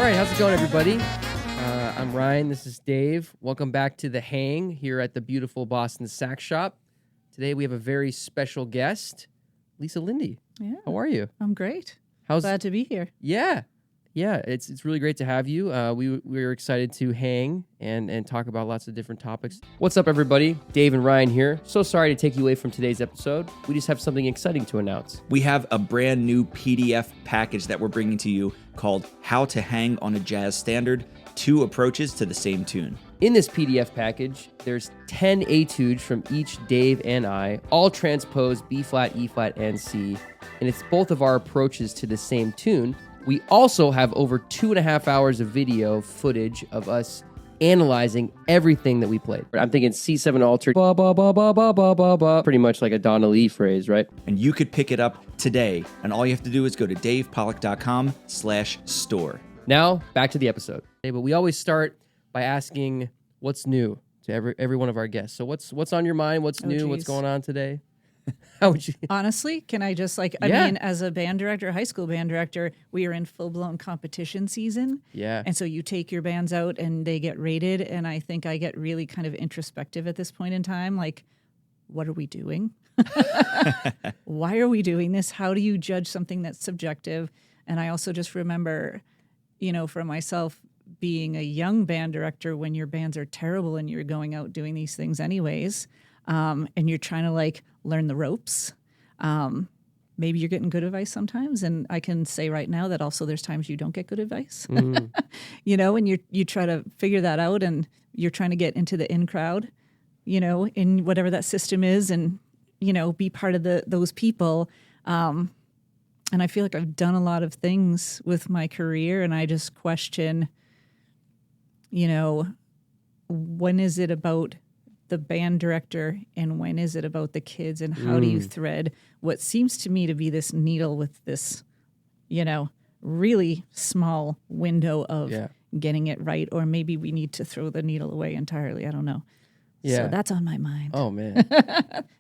right, how's it going, everybody? I'm Ryan. This is Dave. Welcome back to The Hang here at the beautiful Boston Sax Shop. Today we have a very special guest, Lisa Linde. Yeah. How are you? I'm great. Glad to be here. Yeah. It's really great to have you. We're excited to hang and talk about lots of different topics. What's up, everybody? Dave and Ryan here. So sorry to take you away from today's episode. We just have something exciting to announce. We have a brand new PDF package that we're bringing to you called How to Hang on a Jazz Standard, 2 Approaches to the Same Tune. In this PDF package, there's 10 etudes from each Dave and I, all transposed B flat, E flat, and C, and it's both of our approaches to the same tune. We also have over 2.5 hours of video footage of us analyzing everything that we played. I'm thinking C7 altered, ba ba ba ba ba ba ba ba, pretty much like a Donna Lee phrase, right? And you could pick it up today, and all you have to do is go to davepollack.com/store. Now, back to the episode. Okay, but we always start by asking what's new to every one of our guests. So what's on your mind? What's new? Geez. What's going on today? How would you? Honestly, can I just I mean, as a band director, high school band director, we are in full-blown competition season. Yeah. And so you take your bands out and they get rated. And I think I get really kind of introspective at this point in time. Like, what are we doing? Why are we doing this? How do you judge something that's subjective? And I also just remember, for myself, being a young band director when your bands are terrible and you're going out doing these things anyways, and you're trying to learn the ropes. Maybe you're getting good advice sometimes, and I can say right now that also there's times you don't get good advice. And you try to figure that out, and you're trying to get into the in crowd, in whatever that system is, and be part of those people. And I feel like I've done a lot of things with my career, and I just question, when is it about the band director and when is it about the kids, and how do you thread what seems to me to be this needle with this, really small window of getting it right, or maybe we need to throw the needle away entirely. I don't know. Yeah. So that's on my mind. Oh man.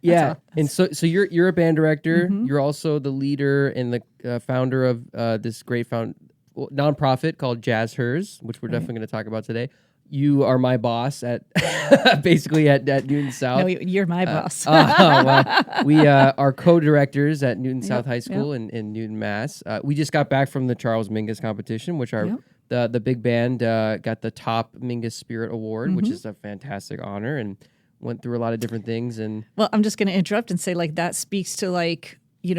Yeah. And so you're a band director. Mm-hmm. You're also the leader and the founder of this great nonprofit called Jazz Hers, which we're definitely going to talk about today. You are my boss at basically at Newton South. No, you're my boss. Well, we are co-directors at Newton South High School in Newton, Mass. We just got back from the Charles Mingus competition, which the big band got the top Mingus Spirit Award, which is a fantastic honor, and went through a lot of different things. And well, I'm just going to interrupt and say that speaks to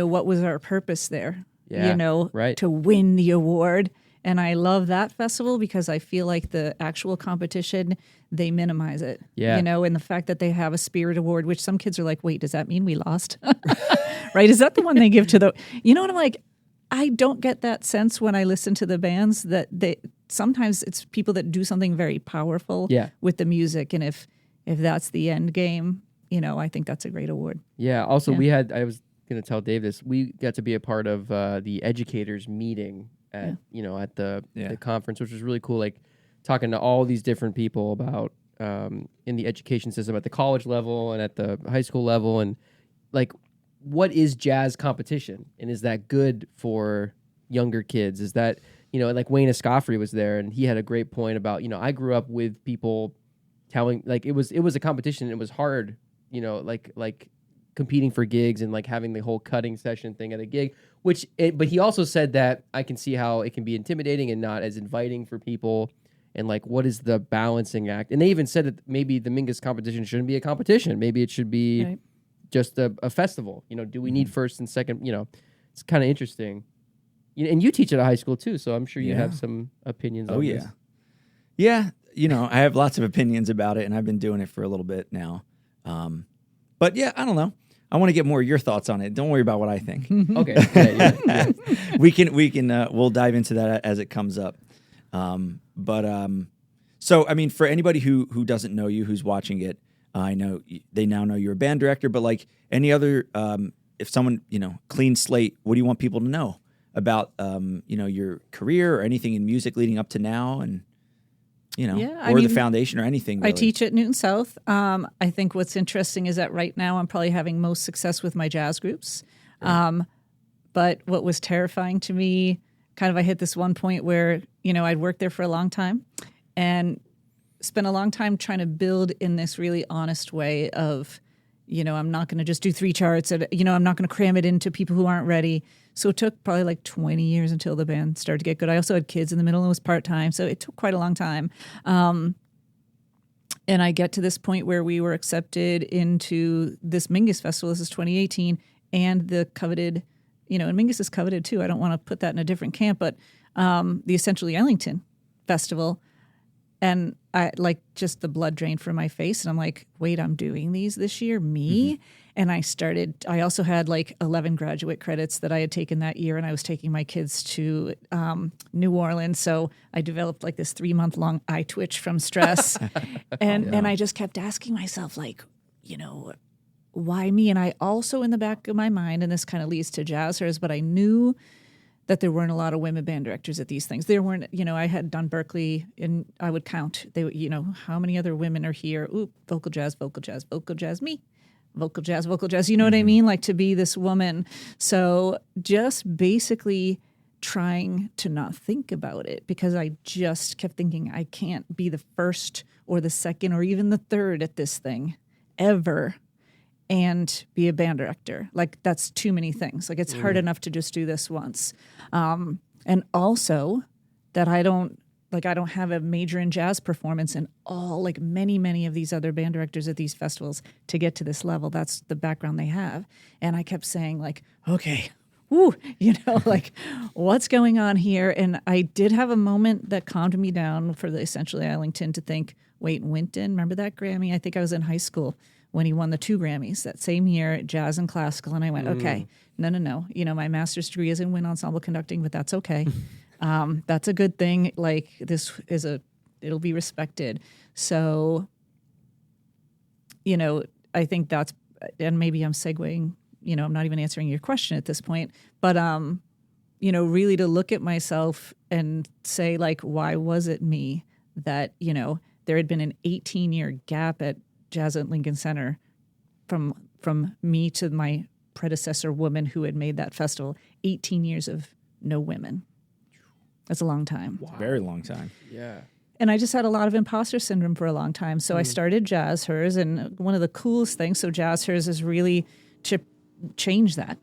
what was our purpose there? Right. To win the award. And I love that festival because I feel like the actual competition, they minimize it. Yeah. And the fact that they have a Spirit Award, which some kids are like, wait, does that mean we lost? Right? Is that the one they give to the... what I'm like? I don't get that sense when I listen to the bands that sometimes it's people that do something very powerful with the music. And if that's the end game, I think that's a great award. Yeah. Also, I was going to tell Dave this. We got to be a part of the educators meeting at the conference, which was really cool. Talking to all these different people about in the education system at the college level and at the high school level, and what is jazz competition, and is that good for younger kids? Is that Wayne Escoffrey was there, and he had a great point about I grew up with people telling it was a competition. And it was hard, competing for gigs and having the whole cutting session thing at a gig, but he also said that I can see how it can be intimidating and not as inviting for people, and what is the balancing act? And they even said that maybe the Mingus competition shouldn't be a competition. Maybe it should be just a festival. Do we need first and second? It's kind of interesting. And you teach at a high school too, so I'm sure you have some opinions on this. Yeah. I have lots of opinions about it, and I've been doing it for a little bit now. But yeah, I don't know. I want to get more of your thoughts on it. Don't worry about what I think. Okay. Yeah. We'll dive into that as it comes up. So I mean, for anybody who doesn't know you, who's watching it, I know they now know you're a band director, but any other, if someone, clean slate, what do you want people to know about, your career or anything in music leading up to now, and the foundation or anything, really. I teach at Newton South. I think what's interesting is that right now I'm probably having most success with my jazz groups. But what was terrifying to me kind of I hit this one point where, I'd worked there for a long time and spent a long time trying to build in this really honest way of, I'm not going to just do 3 charts and, I'm not going to cram it into people who aren't ready. So it took probably like 20 years until the band started to get good. I also had kids in the middle and was part-time. So it took quite a long time. And I get to this point where we were accepted into this Mingus Festival. This is 2018. And the coveted, and Mingus is coveted too. I don't want to put that in a different camp, but the Essentially Ellington Festival. And I like just the blood drained from my face. And I'm like, wait, I'm doing these this year? Me? Mm-hmm. And I also had like 11 graduate credits that I had taken that year. And I was taking my kids to New Orleans. So I developed like this 3-month-long eye twitch from stress. And I just kept asking myself, like, why me? And I also in the back of my mind, and this kind of leads to Jazzers, but I knew that there weren't a lot of women band directors at these things. There weren't, I had done Berkeley and I would count. They, how many other women are here? Ooh, vocal jazz, me. Vocal jazz. You know what I mean? Like to be this woman. So just basically trying to not think about it because I just kept thinking I can't be the first or the second or even the third at this thing ever and be a band director. Like that's too many things. Like it's hard enough to just do this once. And also that I don't have a major in jazz performance and all like many of these other band directors at these festivals to get to this level. That's the background they have. And I kept saying like, okay, woo, like what's going on here? And I did have a moment that calmed me down for the Essentially Ellington to think, wait, Wynton, remember that Grammy? I think I was in high school when he won the 2 Grammys that same year, jazz and classical. And I went, okay, no. My master's degree is in wind ensemble conducting, but that's okay. That's a good thing. Like this is it'll be respected. So, I think that's, and maybe I'm segueing, I'm not even answering your question at this point, but, really to look at myself and say like, why was it me that, there had been an 18-year gap at Jazz at Lincoln Center from me to my predecessor woman who had made that festival, 18 years of no women. That's a long time. Wow. Very long time. Yeah. And I just had a lot of imposter syndrome for a long time. So I started Jazzers, and one of the coolest things, so Jazzers is really to change that,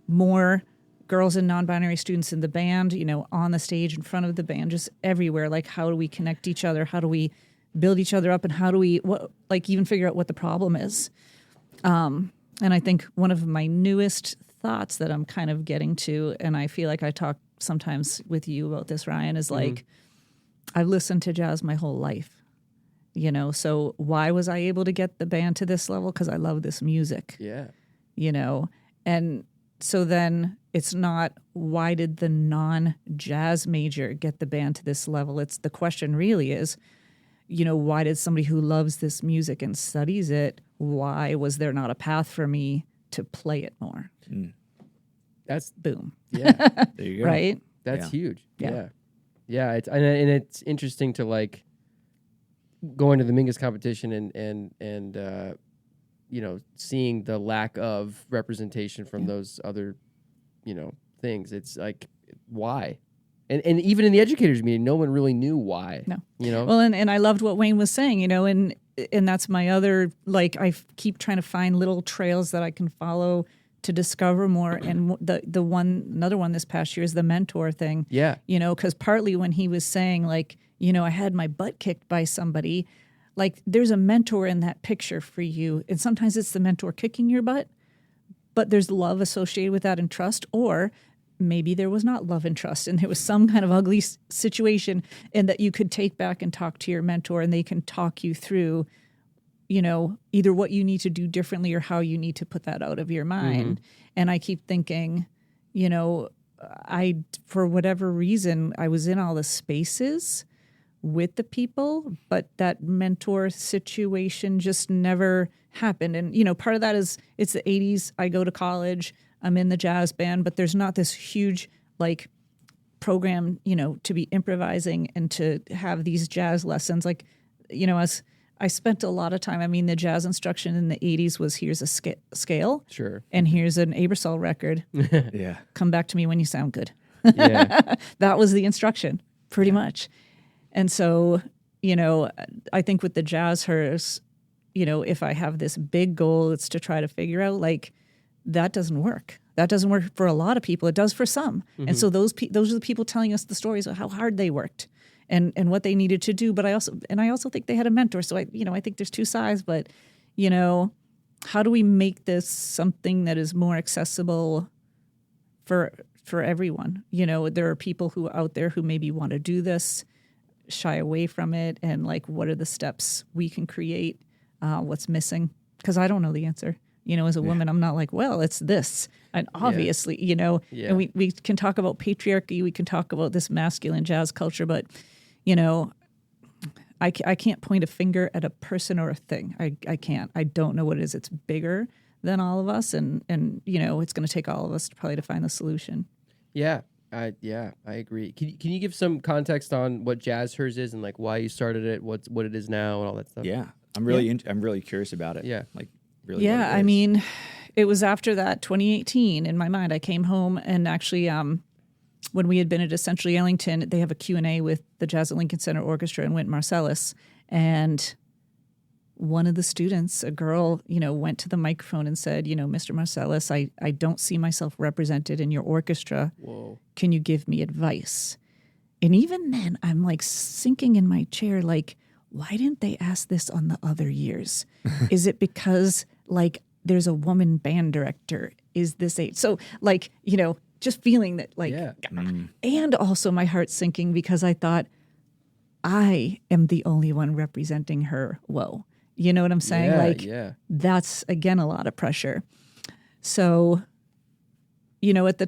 more girls and non-binary students in the band, on the stage, in front of the band, just everywhere. Like, how do we connect each other? How do we build each other up? And how do we, even figure out what the problem is? And I think one of my newest thoughts that I'm kind of getting to, and I feel like I talk sometimes with you about this, Ryan, is like, I've listened to jazz my whole life, so why was I able to get the band to this level? Because I love this music. Yeah. And so then it's not, why did the non-jazz major get the band to this level? It's the question really is, why did somebody who loves this music and studies it, why was there not a path for me to play it more? That's boom. Yeah. There you go. Right? That's huge. Yeah. Yeah. It's and it's interesting to like go into the Mingus competition and seeing the lack of representation from those other, things. It's like, why? And even in the educators meeting, no one really knew why. No. Well, and I loved what Wayne was saying, and that's my other, like, I keep trying to find little trails that I can follow to discover more. And another one this past year is the mentor thing. Yeah. Because partly when he was saying, like, I had my butt kicked by somebody, like, there's a mentor in that picture for you. And sometimes it's the mentor kicking your butt, but there's love associated with that and trust, or maybe there was not love and trust and there was some kind of ugly situation, and that you could take back and talk to your mentor and they can talk you through, either what you need to do differently or how you need to put that out of your mind. And I keep thinking, for whatever reason, I was in all the spaces with the people, but that mentor situation just never happened. And, part of that is it's the 80s. I go to college. I'm in the jazz band, but there's not this huge, like, program, to be improvising and to have these jazz lessons. Like, as I spent a lot of time, the jazz instruction in the 80s was, here's a scale. Sure. And here's an Abersol record. Yeah. Come back to me when you sound good. Yeah. That was the instruction, pretty much. And so, I think with the Jazzhurst, if I have this big goal, it's to try to figure out, like, that doesn't work. That doesn't work for a lot of people. It does for some. Mm-hmm. And so those are the people telling us the stories of how hard they worked and what they needed to do. But I also think they had a mentor. So I think there's two sides, but, how do we make this something that is more accessible for everyone? There are people who out there who maybe want to do this, shy away from it, and like, what are the steps we can create? What's missing? Because I don't know the answer. As a woman, I'm not like, well, it's this. And obviously, and we can talk about patriarchy, we can talk about this masculine jazz culture, but, I can't point a finger at a person or a thing. I can't. I don't know what it is. It's bigger than all of us, and it's going to take all of us probably to find the solution. Yeah, I agree. Can you give some context on what Jazzhurst is and like why you started it, what it is now, and all that stuff? Yeah, I'm really curious about it. Yeah, like really. Yeah, I mean, it was after that 2018. In my mind, I came home and actually, when we had been at Essentially Ellington, they have a Q&A with the Jazz at Lincoln Center Orchestra and Wynton Marsalis, and one of the students, a girl, went to the microphone and said, Mr. Marsalis, I don't see myself represented in your orchestra. Whoa. Can you give me advice? And even then, I'm like sinking in my chair, like, why didn't they ask this on the other years? Is it because, like, there's a woman band director? Is this so, like, just feeling that, like, and also my heart sinking because I thought, I am the only one representing her. Whoa. You know what I'm saying? That's, again, a lot of pressure. So, at the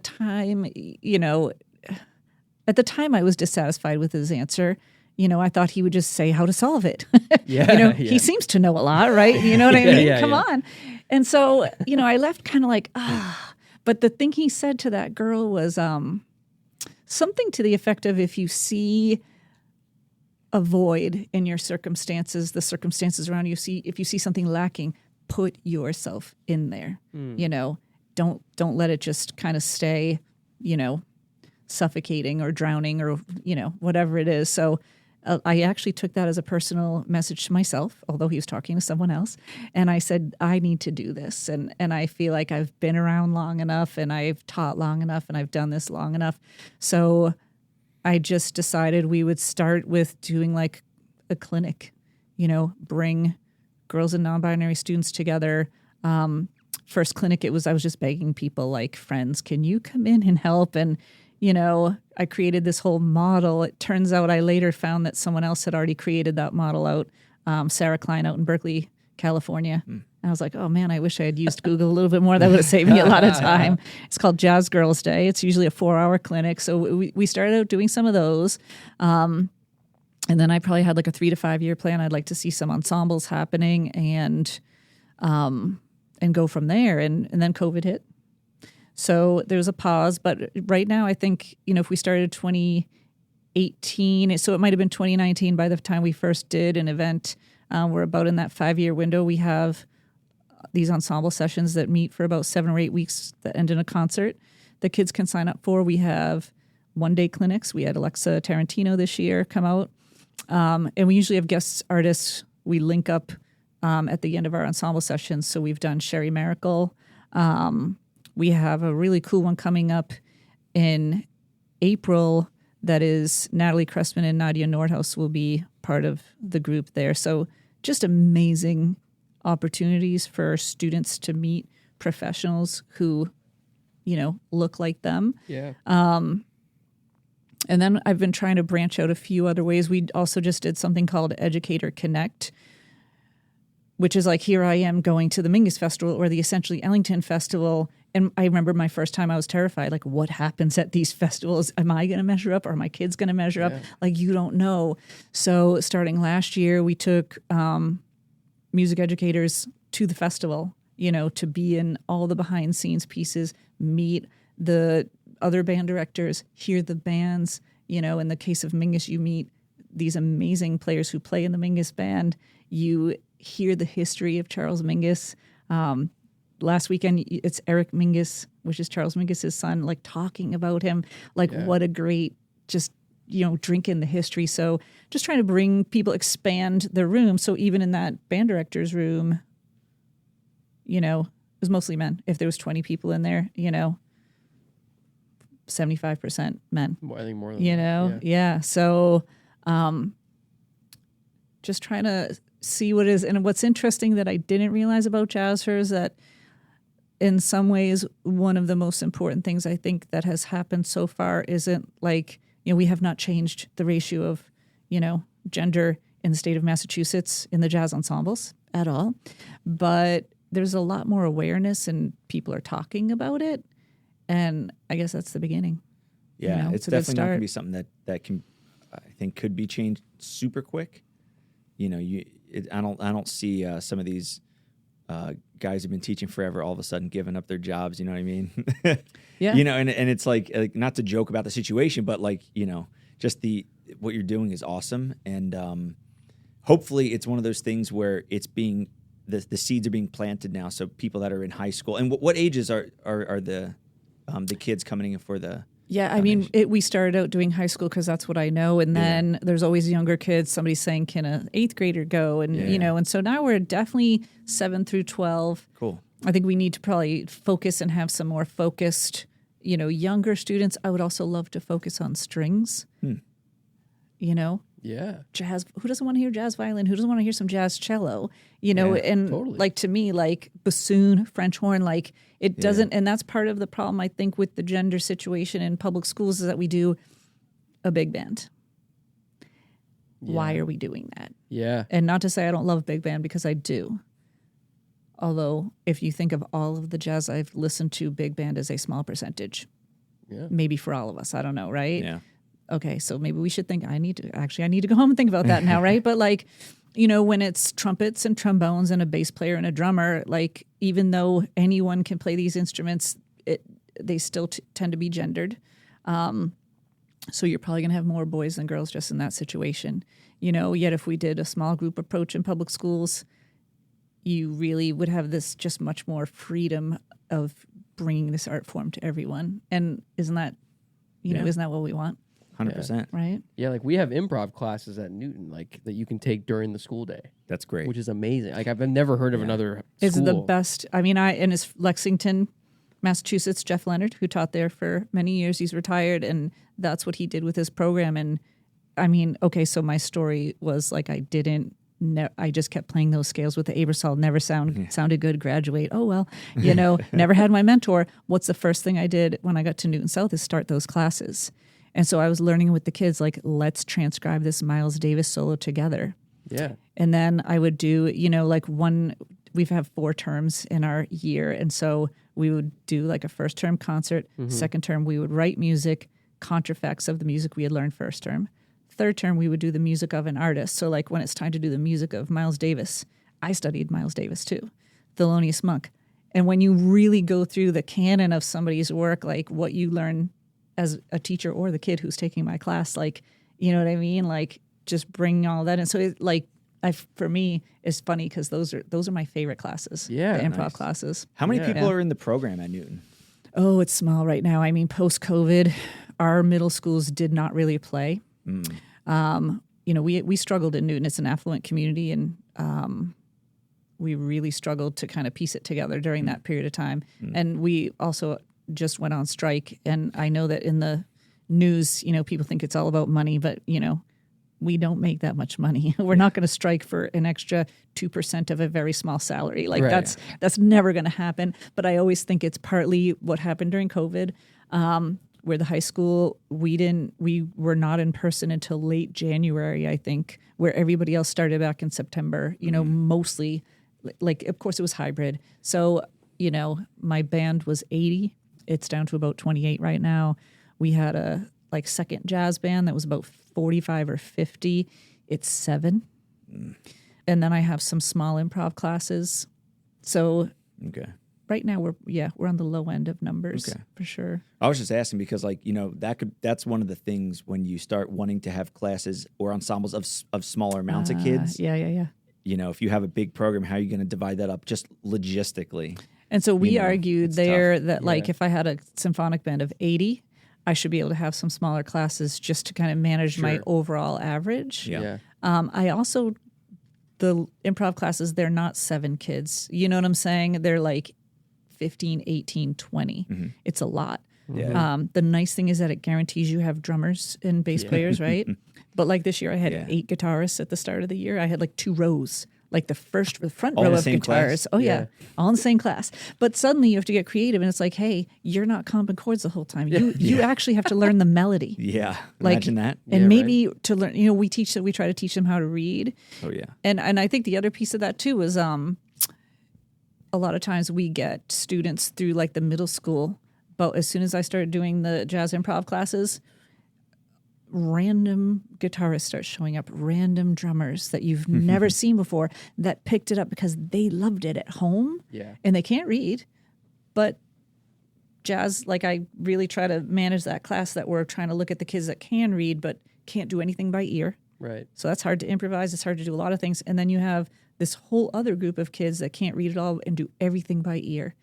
time I was dissatisfied with his answer. I thought he would just say how to solve it. He seems to know a lot, right? You know what I mean? Come on. And so, I left kind of like, But the thing he said to that girl was something to the effect of, if you see a void in your circumstances, the circumstances around you, if you see something lacking, put yourself in there. Don't let it just kind of stay, suffocating or drowning or, whatever it is. So I actually took that as a personal message to myself, although he was talking to someone else. And I said, I need to do this. And I feel like I've been around long enough and I've taught long enough and I've done this long enough. So I just decided we would start with doing like a clinic, bring girls and non-binary students together. First clinic, I was just begging people, like, friends, can you come in and help? And, I created this whole model. It turns out I later found that someone else had already created that model out, Sarah Klein out in Berkeley, California. And I was like, oh man, I wish I had used Google a little bit more. That would have saved me a lot of time. It's called Jazz Girls Day. It's usually a 4-hour clinic. So we started out doing some of those. And then I probably had like a 3 to 5 year plan. I'd like to see some ensembles happening and go from there. And then COVID hit. So there's a pause. But right now, I think, if we started 2018, so it might have been 2019 by the time we first did an event. We're about in that 5-year window. We have these ensemble sessions that meet for about 7 or 8 weeks that end in a concert that kids can sign up for. We have one-day clinics. We had Alexa Tarantino this year come out. And we usually have guest artists. We link up at the end of our ensemble sessions. So we've done Sherry Miracle. We have a really cool one coming up in April that is Natalie Cressman and Nadia Nordhaus will be part of the group there. So just amazing opportunities for students to meet professionals who, look like them. Yeah. And then I've been trying to branch out a few other ways. We also just did something called Educator Connect, which is like, here I am going to the Mingus Festival or the Essentially Ellington Festival. And I remember my first time I was terrified. Like, what happens at these festivals? Am I going to measure up? Or are my kids going to measure up? Like, you don't know. So starting last year, we took music educators to the festival, to be in all the behind scenes pieces, meet the other band directors, hear the bands. In the case of Mingus, you meet these amazing players who play in the Mingus band. You hear the history of Charles Mingus. last weekend, it's Eric Mingus, which is Charles Mingus's son, like talking about him, like what a great, just, drink in the history. So just trying to bring people, expand their room. So even in that band director's room, it was mostly men. If there was 20 people in there, 75% men. I think more than that. Yeah. So just trying to see what is. And what's interesting that I didn't realize about Jazz Her is that in some ways, one of the most important things I think that has happened so far isn't like, we have not changed the ratio of, gender in the state of Massachusetts in the jazz ensembles at all. But there's a lot more awareness and people are talking about it. And I guess that's the beginning. Yeah, it's definitely not going to be something that can, I think, could be changed super quick. I don't see some of these guys who've been teaching forever all of a sudden giving up their jobs. You know what I mean? Yeah. And it's like not to joke about the situation, but just what you're doing is awesome, and hopefully it's one of those things where it's being the seeds are being planted now. So people that are in high school, and what ages are the kids coming in for the? Yeah, I mean, we started out doing high school because that's what I know. And then there's always younger kids. Somebody's saying, can an 8th grader go? And, and so now we're definitely 7 through 12. Cool. I think we need to probably focus and have some more focused, younger students. I would also love to focus on strings, Yeah. Jazz. Who doesn't want to hear jazz violin? Who doesn't want to hear some jazz cello? And totally. like to me, like bassoon, French horn, like it doesn't. And that's part of the problem, I think, with the gender situation in public schools is that we do a big band. Yeah. Why are we doing that? Yeah. And not to say I don't love big band because I do. Although if you think of all of the jazz I've listened to, big band is a small percentage. Yeah. Maybe for all of us. I don't know, right? Yeah. Okay, so maybe we should think, I need to go home and think about that now, right? But like, when it's trumpets and trombones and a bass player and a drummer, like even though anyone can play these instruments, they still tend to be gendered. So you're probably going to have more boys than girls just in that situation. Yet if we did a small group approach in public schools, you really would have this just much more freedom of bringing this art form to everyone. And isn't that what we want? 100%. Right? Yeah, like we have improv classes at Newton, like that you can take during the school day. That's great. Which is amazing. Like I've never heard of another school. It's the best. I mean, and it's Lexington, Massachusetts, Jeff Leonard, who taught there for many years. He's retired, and that's what he did with his program. And I mean, okay, so my story was like I just kept playing those scales with the Aebersold, never sounded good, graduate. Oh, well, never had my mentor. What's the first thing I did when I got to Newton South is start those classes. And so I was learning with the kids, like, let's transcribe this Miles Davis solo together. Yeah. And then I would do, we've had 4 terms in our year. And so we would do like a first term concert. Mm-hmm. Second term, we would write music, contrafacts of the music we had learned first term. Third term, we would do the music of an artist. So like when it's time to do the music of Miles Davis, I studied Miles Davis too, Thelonious Monk. And when you really go through the canon of somebody's work, like what you learn as a teacher or the kid who's taking my class, like, you know what I mean? Like just bringing all that in. So for me, it's funny because those are my favorite classes. Yeah. The improv classes. How many people are in the program at Newton? Oh, it's small right now. I mean, post-COVID, our middle schools did not really play. We struggled in Newton. It's an affluent community, and we really struggled to kind of piece it together during that period of time. And we also just went on strike. And I know that in the news, people think it's all about money, but, we don't make that much money. We're not going to strike for an extra 2% of a very small salary. Like that's never going to happen. But I always think it's partly what happened during COVID, where the high school, we were not in person until late January, I think, where everybody else started back in September, mostly, like, of course it was hybrid. So, my band was 80. It's down to about 28 right now. We had a second jazz band that was about 45 or 50. It's 7. And then I have some small improv classes. So right now we're on the low end of numbers for sure. I was just asking because that's one of the things when you start wanting to have classes or ensembles of smaller amounts of kids. Yeah. If you have a big program, how are you going to divide that up just logistically? And so we argued there tough. that like if I had a symphonic band of 80, I should be able to have some smaller classes just to kind of manage my overall average. Yeah. I also, the improv classes, they're not 7 kids. You know what I'm saying? They're like 15, 18, 20. Mm-hmm. It's a lot. Yeah. The nice thing is that it guarantees you have drummers and bass players, right? But like this year I had 8 guitarists at the start of the year. I had like 2 rows, like the front all row in the of same guitars. class? Oh yeah, all in the same class. But suddenly you have to get creative and it's like, hey, you're not comping chords the whole time. You actually have to learn the melody. Yeah. Like, imagine that. And maybe to learn, we try to teach them how to read. Oh yeah. And I think the other piece of that too is a lot of times we get students through like the middle school, but as soon as I started doing the jazz improv classes, random guitarists start showing up, random drummers that you've never seen before that picked it up because they loved it at home. Yeah. And they can't read, but jazz, like I really try to manage that class that we're trying to look at the kids that can read but can't do anything by ear. Right. So that's hard to improvise. It's hard to do a lot of things. And then you have this whole other group of kids that can't read at all and do everything by ear.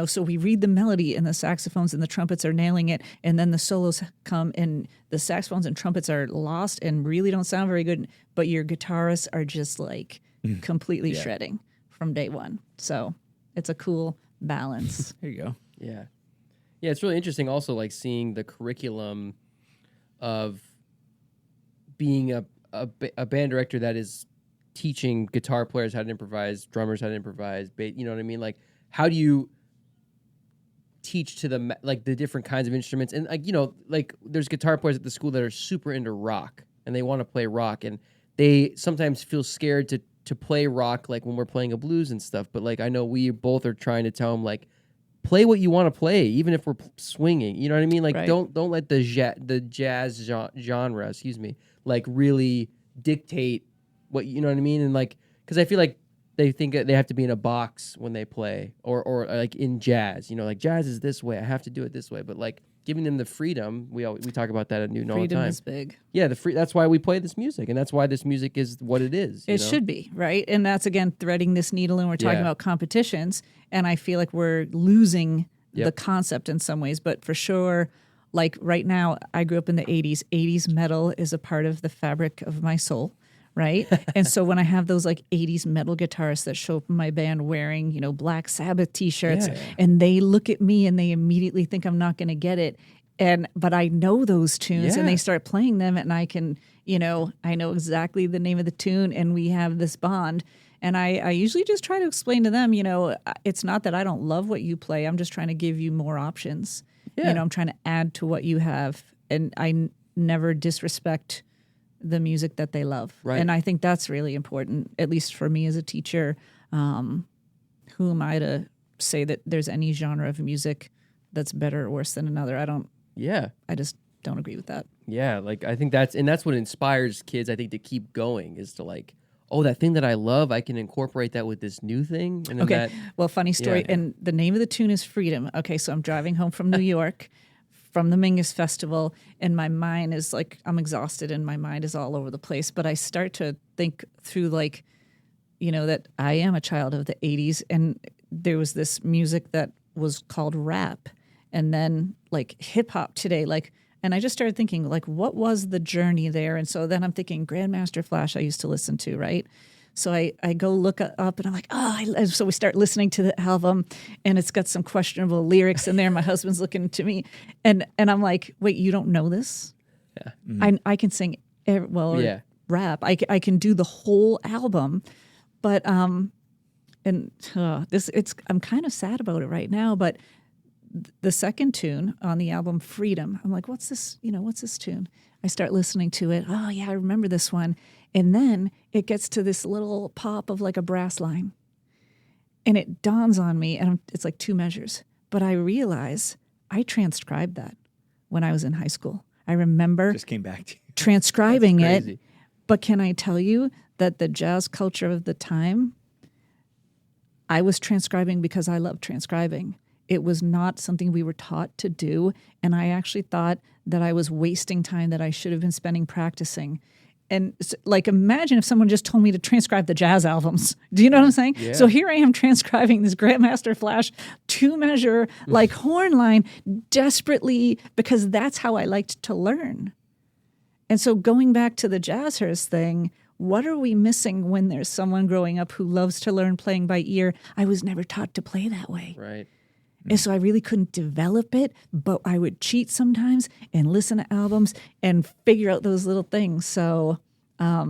So we read the melody and the saxophones and the trumpets are nailing it. And then the solos come and the saxophones and trumpets are lost and really don't sound very good. But your guitarists are just like completely shredding from day one. So it's a cool balance. There you go. Yeah. Yeah, it's really interesting also like seeing the curriculum of being a band director that is teaching guitar players how to improvise, drummers how to improvise, you know what I mean? Like how do you teach to the different kinds of instruments? And like there's guitar players at the school that are super into rock and they want to play rock and they sometimes feel scared to play rock like when we're playing a blues and stuff. But like I know we both are trying to tell them like play what you want to play even if we're swinging. You know what I mean? Like right. don't let the jazz genre, like really dictate what you know what I mean? And like because I feel like they think they have to be in a box when they play or like in jazz, like jazz is this way. I have to do it this way. But like giving them the freedom, we talk about that at Newton all the time. Freedom is big. Yeah, that's why we play this music. And that's why this music is what it is. It should be, right? And that's, again, threading this needle. And we're talking about competitions. And I feel like we're losing the concept in some ways. But for sure, like right now, I grew up in the 80s. 80s metal is a part of the fabric of my soul. Right. And so when I have those like 80s metal guitarists that show up in my band wearing, Black Sabbath T-shirts and they look at me and they immediately think I'm not going to get it. But I know those tunes and they start playing them and I can, I know exactly the name of the tune and we have this bond. And I usually just try to explain to them, it's not that I don't love what you play. I'm just trying to give you more options. Yeah. I'm trying to add to what you have. And I never disrespect the music that they love. Right. And I think that's really important, at least for me as a teacher. Who am I to say that there's any genre of music that's better or worse than another? I just don't agree with that. Yeah, like I think that's what inspires kids, I think, to keep going is to like, oh, that thing that I love, I can incorporate that with this new thing. And okay, well, funny story. Yeah. And the name of the tune is Freedom. Okay, so I'm driving home from New York from the Mingus Festival, and my mind is like, I'm exhausted and my mind is all over the place. But I start to think through like, that I am a child of the 80s, and there was this music that was called rap, and then like hip hop today, like, and I just started thinking like, what was the journey there? And so then I'm thinking Grandmaster Flash I used to listen to, right? So I go look up and I'm like, so we start listening to the album and it's got some questionable lyrics in there. My husband's looking to me and I'm like, wait, you don't know this? Yeah. Mm-hmm. I can sing, rap. I can do the whole album, but, I'm kind of sad about it right now, but the second tune on the album, Freedom, I'm like, what's this tune? I start listening to it. Oh yeah, I remember this one. And then it gets to this little pop of like a brass line. And it dawns on me, and it's like 2 measures. But I realize I transcribed that when I was in high school. I remember just came back to you. Transcribing it. But can I tell you that the jazz culture of the time, I was transcribing because I loved transcribing. It was not something we were taught to do. And I actually thought that I was wasting time that I should have been spending practicing. And like, imagine if someone just told me to transcribe the jazz albums. Do you know what I'm saying? Yeah. So here I am transcribing this Grandmaster Flash 2-measure like horn line desperately, because that's how I liked to learn. And so going back to the Jazzhurst thing, what are we missing when there's someone growing up who loves to learn playing by ear? I was never taught to play that way. Right. And so I really couldn't develop it, but I would cheat sometimes and listen to albums and figure out those little things. So I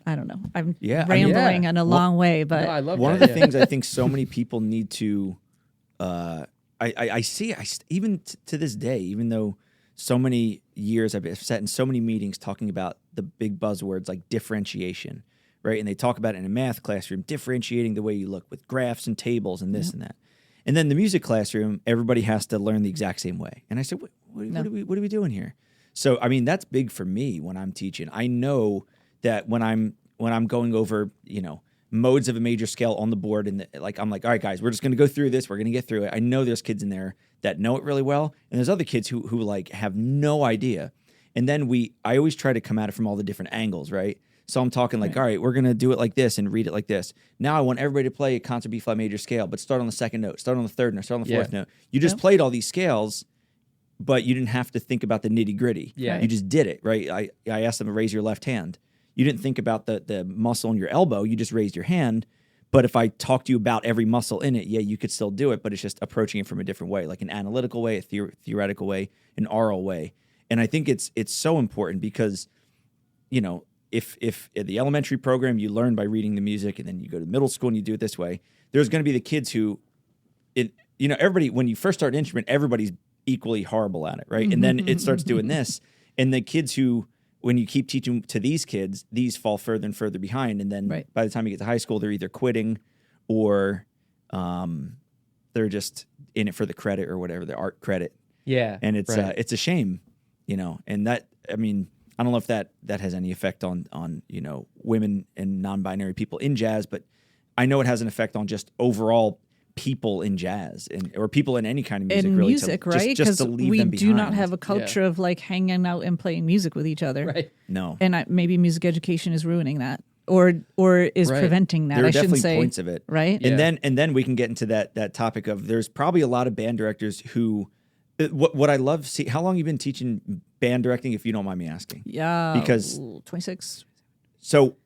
don't know. I'm rambling in a long way, but no, I love one of the things I think so many people need to. I see. Even to this day, even though so many years I've sat in so many meetings talking about the big buzzwords like differentiation, right? And they talk about it in a math classroom, differentiating the way you look with graphs and tables and this and that. And then the music classroom, everybody has to learn the exact same way. And I said, what are we doing here? So, I mean, that's big for me when I'm teaching. I know that when I'm going over, modes of a major scale on the board, and I'm like, all right, guys, we're just going to go through this. We're going to get through it. I know there's kids in there that know it really well, and there's other kids who like have no idea. And then I always try to come at it from all the different angles, right? So I'm talking like, all right, we're going to do it like this and read it like this. Now I want everybody to play a concert B flat major scale, but start on the second note, start on the third note, start on the fourth note. You just played all these scales, but you didn't have to think about the nitty gritty. Yeah. You just did it, right? I asked them to raise your left hand. You didn't think about the muscle in your elbow. You just raised your hand. But if I talked to you about every muscle in it, you could still do it, but it's just approaching it from a different way, like an analytical way, a theoretical way, an oral way. And I think it's so important because, if in the elementary program you learn by reading the music, and then you go to middle school and you do it this way, there's going to be the kids who, everybody, when you first start an instrument, everybody's equally horrible at it, right? And then it starts doing this. And the kids who, when you keep teaching to these kids, these fall further and further behind. And then by the time you get to high school, they're either quitting or they're just in it for the credit or whatever, the art credit. Yeah. And it's a shame, and that, I mean, I don't know if that has any effect on women and non-binary people in jazz, but I know it has an effect on just overall people in jazz or people in any kind of music. In really, music, right? Because we do not have a culture of like hanging out and playing music with each other. Right. No. And maybe music education is ruining that, or is preventing that. There are I shouldn't definitely say points of it, right? And then we can get into that topic of there's probably a lot of band directors who. What I love to see, how long have you been teaching band directing, if you don't mind me asking? Yeah. Because 26. So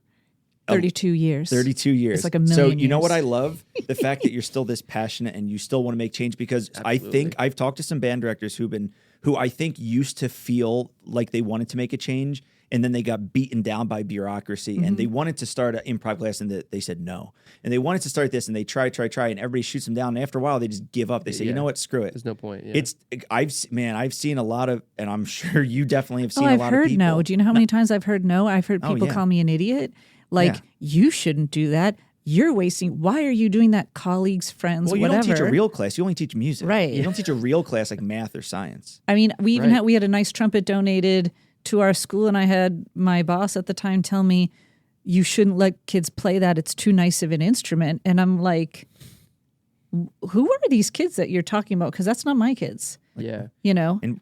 32 years. 32 years. It's like a million So years. You know what I love? The fact that you're still this passionate and you still want to make change, because I think I've talked to some band directors who I think used to feel like they wanted to make a change, and then they got beaten down by bureaucracy, and they wanted to start an improv class, and they said no. And they wanted to start this, and they try, and everybody shoots them down. And after a while, they just give up. They say, you know what, screw it. There's no point. Yeah. I've seen a lot of, and I'm sure you definitely have seen a lot of people. I've heard no. Do you know how many times I've heard no? I've heard people call me an idiot. Like, you shouldn't do that. You're wasting. Why are you doing that? Colleagues, friends, well, whatever. You don't teach a real class. You only teach music. Right. You don't teach a real class like math or science. I mean, we even had a nice trumpet donated to our school, and I had my boss at the time tell me, you shouldn't let kids play that. It's too nice of an instrument. And I'm like, who are these kids that you're talking about? Because that's not my kids. Yeah. And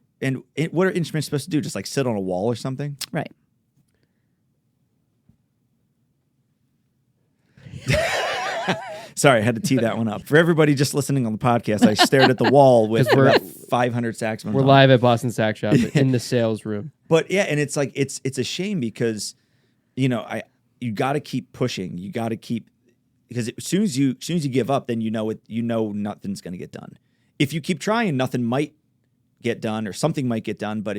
what are instruments supposed to do? Just like sit on a wall or something? Right. Sorry, I had to tee that one up. For everybody just listening on the podcast, I stared at the wall with about 500 saxophones. We're live at Boston Sax Shop in the sales room. But yeah, and it's like it's a shame because you got to keep pushing. You got to keep, because as soon as you give up, then you know nothing's going to get done. If you keep trying, nothing might get done or something might get done. But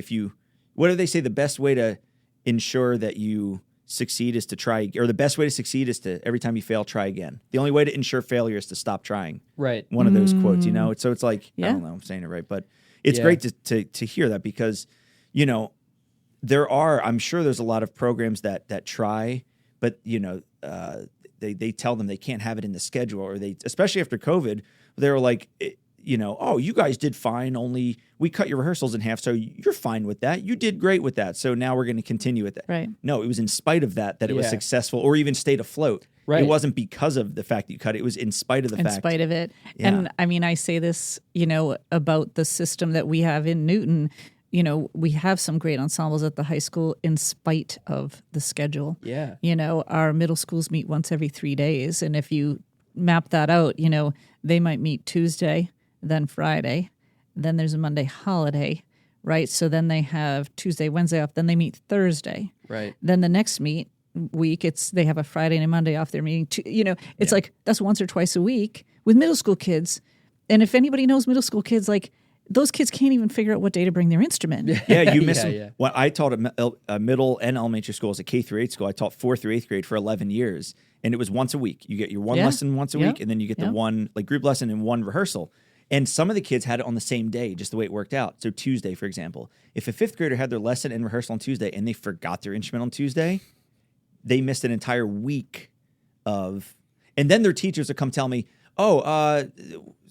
what do they say? The best way to ensure that you succeed is to try, or the best way to succeed is to, every time you fail, try again. The only way to ensure failure is to stop trying. Right. One of those quotes, So it's like, I don't know, I'm saying it right, but it's great to hear that because, I'm sure there's a lot of programs that try, but they tell them they can't have it in the schedule, or especially after COVID, they were like, oh, you guys did fine, only we cut your rehearsals in half, so you're fine with that. You did great with that, so now we're going to continue with that. Right. No, it was in spite of that it was successful, or even stayed afloat. Right. It wasn't because of the fact that you cut it. It was in spite of the fact. In spite of it. Yeah. And I mean, I say this, about the system that we have in Newton. you know, we have some great ensembles at the high school in spite of the schedule. Yeah. You know, our middle schools meet once every 3 days. And if you map that out, you know, they might meet Tuesday, then Friday, then there's a Monday holiday, right? So then they have Tuesday, Wednesday off, then they meet Thursday. Right. Then the next week, they have a Friday and a Monday off. They're meeting, you know, it's like that's once or twice a week with middle school kids. And if anybody knows middle school kids, like those kids can't even figure out what day to bring their instrument. Yeah, you miss them. Yeah. Well, I taught a middle and elementary school as a K through 8 school. I taught 4th through 8th grade for 11 years. And it was once a week. You get your one lesson once a week, and then you get the one like group lesson and one rehearsal. And some of the kids had it on the same day, just the way it worked out. So Tuesday, for example, if a 5th grader had their lesson and rehearsal on Tuesday and they forgot their instrument on Tuesday, they missed an entire week of, and then their teachers would come tell me,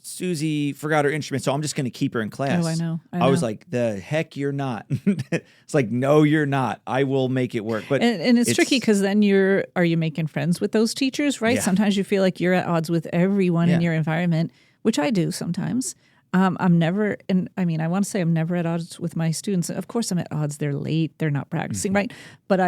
Susie forgot her instrument, so I'm just going to keep her in class. Oh, I know. I was like, the heck you're not. It's like, no, you're not. I will make it work. But and it's tricky because then are you making friends with those teachers, right? Yeah. Sometimes you feel like you're at odds with everyone in your environment, which I do sometimes. I'm never, and I mean, I want to say I'm never at odds with my students. Of course I'm at odds. They're late. They're not practicing, right? But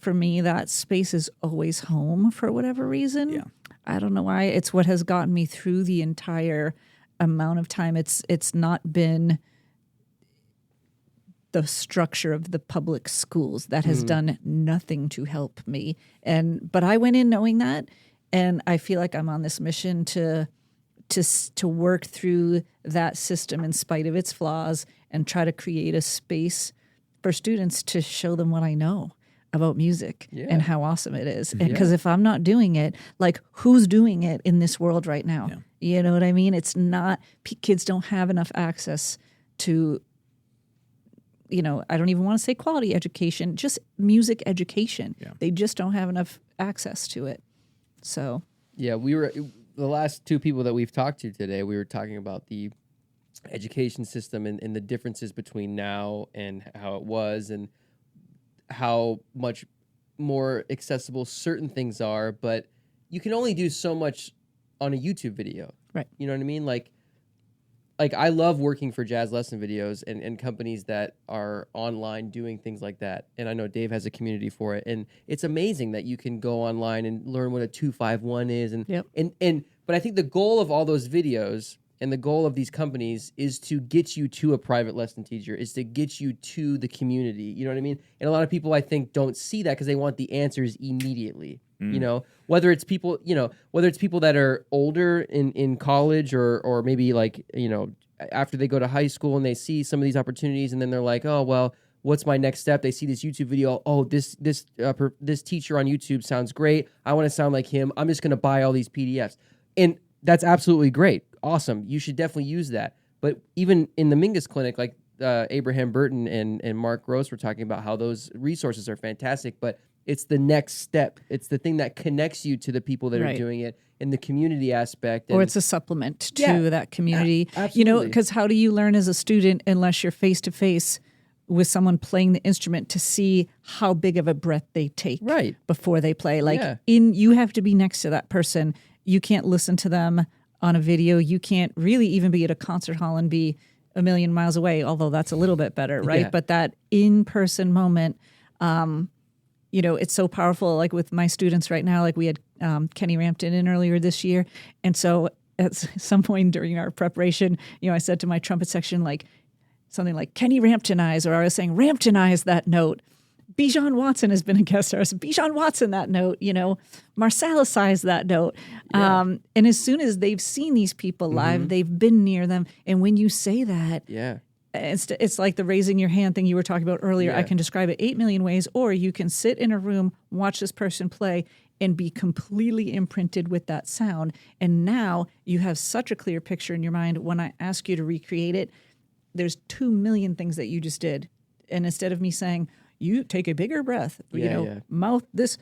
for me, that space is always home for whatever reason. Yeah. I don't know why. It's what has gotten me through the entire amount of time. It's not been the structure of the public schools that has done nothing to help me. But I went in knowing that, and I feel like I'm on this mission to work through that system in spite of its flaws and try to create a space for students to show them what I know about music and how awesome it is. And because if I'm not doing it, like who's doing it in this world right now? Yeah. You know what I mean? It's not, kids don't have enough access to, you know, I don't even want to say quality education, just music education. Yeah. They just don't have enough access to it. So. Yeah, the last two people that we've talked to today, we were talking about the education system and the differences between now and how it was and how much more accessible certain things are, but you can only do so much on a YouTube video. Right. You know what I mean? Like I love working for jazz lesson videos and companies that are online doing things like that. And I know Dave has a community for it. And it's amazing that you can go online and learn what a 251 is. But I think the goal of all those videos and the goal of these companies is to get you to a private lesson teacher, is to get you to the community. You know what I mean? And a lot of people, I think, don't see that because they want the answers immediately. You know, whether it's people that are older in college or maybe like, you know, after they go to high school and they see some of these opportunities and then they're like, oh, well, what's my next step? They see this YouTube video. Oh, this teacher on YouTube sounds great. I want to sound like him. I'm just going to buy all these PDFs. And that's absolutely great. Awesome. You should definitely use that. But even in the Mingus Clinic, like Abraham Burton and Mark Gross were talking about how those resources are fantastic, but it's the next step. It's the thing that connects you to the people that are doing it in the community aspect. Or it's a supplement to that community. Absolutely. You know, because how do you learn as a student unless you're face-to-face with someone playing the instrument to see how big of a breath they take before they play? Like you have to be next to that person. You can't listen to them on a video. You can't really even be at a concert hall and be a million miles away, although that's a little bit better, right? Yeah. But that in-person moment, you know, it's so powerful. Like with my students right now, like we had Kenny Rampton in earlier this year. And so at some point during our preparation, you know, I said to my trumpet section, like something like Kenny Ramptonize, or I was saying Ramptonize that note. Bijan Watson has been a guest star. So Bijan Watson that note, you know, Marsalis that note. Yeah. And as soon as they've seen these people live, they've been near them. And when you say that, it's like the raising your hand thing you were talking about earlier. I can describe it 8 million ways, or you can sit in a room, watch this person play, and be completely imprinted with that sound. And now you have such a clear picture in your mind. When I ask you to recreate it, there's 2 million things that you just did. And instead of me saying, you take a bigger breath, mouth this,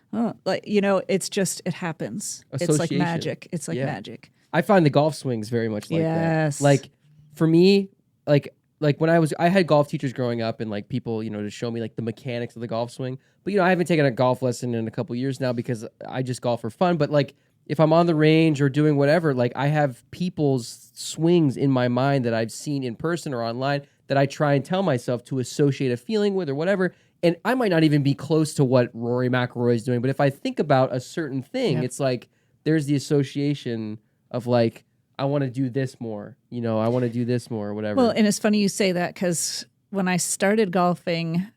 like, you know, it's just, it happens. It's like magic. It's like magic. I find the golf swings very much like that. Like for me, like when I had golf teachers growing up and like people, you know, to show me like the mechanics of the golf swing. But, you know, I haven't taken a golf lesson in a couple years now because I just golf for fun. But like if I'm on the range or doing whatever, like I have people's swings in my mind that I've seen in person or online that I try and tell myself to associate a feeling with or whatever. And I might not even be close to what Rory McIlroy is doing, but if I think about a certain thing, it's like there's the association of like, I want to do this more, you know, I want to do this more or whatever. Well, and it's funny you say that because when I started golfing,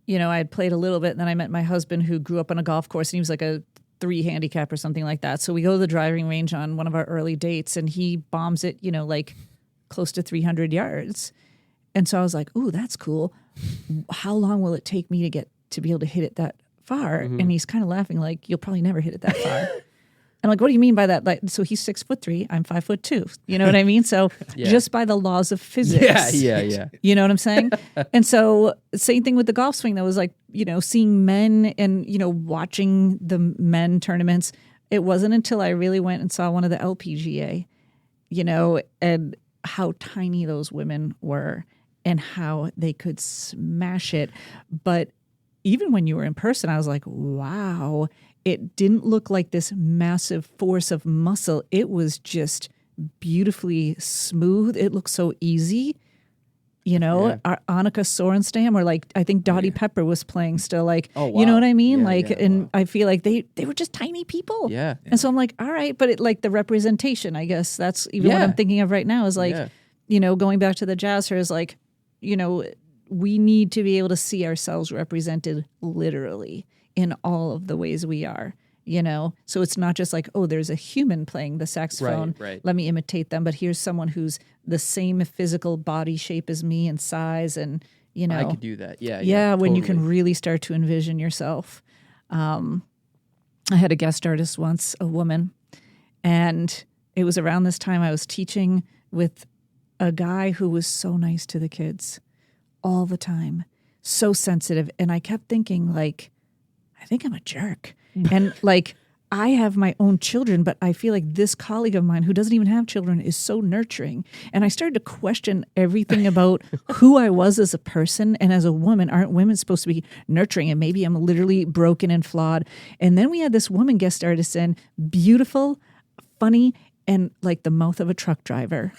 you know, I had played a little bit and then I met my husband who grew up on a golf course and he was like a 3 handicap or something like that. So we go to the driving range on one of our early dates and he bombs it, you know, like close to 300 yards. And so I was like, ooh, that's cool. How long will it take me to be able to hit it that far? And he's kind of laughing like, you'll probably never hit it that far. I'm like, what do you mean by that? Like, so he's 6'3", I'm 5'2". You know what I mean? So just by the laws of physics. Yeah. You know what I'm saying? And so same thing with the golf swing. That was like, you know, seeing men and, you know, watching the men tournaments. It wasn't until I really went and saw one of the LPGA, you know, and how tiny those women were and how they could smash it. But even when you were in person, I was like, wow, it didn't look like this massive force of muscle. It was just beautifully smooth. It looked so easy. You know, Annika Sorenstam or like, I think Dottie Pepper was playing still like, you know what I mean? I feel like they were just tiny people. Yeah. And so I'm like, all right, but it like the representation, I guess that's even what I'm thinking of right now is like, you know, going back to the Jazzers, like, you know, we need to be able to see ourselves represented literally in all of the ways we are, you know? So it's not just like, oh, there's a human playing the saxophone. Right. Let me imitate them. But here's someone who's the same physical body shape as me and size and, you know. I could do that. Yeah, when totally. you can really start to envision yourself. I had a guest artist once, a woman, and it was around this time I was teaching with a guy who was so nice to the kids all the time, so sensitive. And I kept thinking, like, I think I'm a jerk. And like, I have my own children, but I feel like this colleague of mine who doesn't even have children is so nurturing. And I started to question everything about who I was as a person. And as a woman, aren't women supposed to be nurturing? And maybe I'm literally broken and flawed. And then we had this woman guest artist in, beautiful, funny, and like the mouth of a truck driver.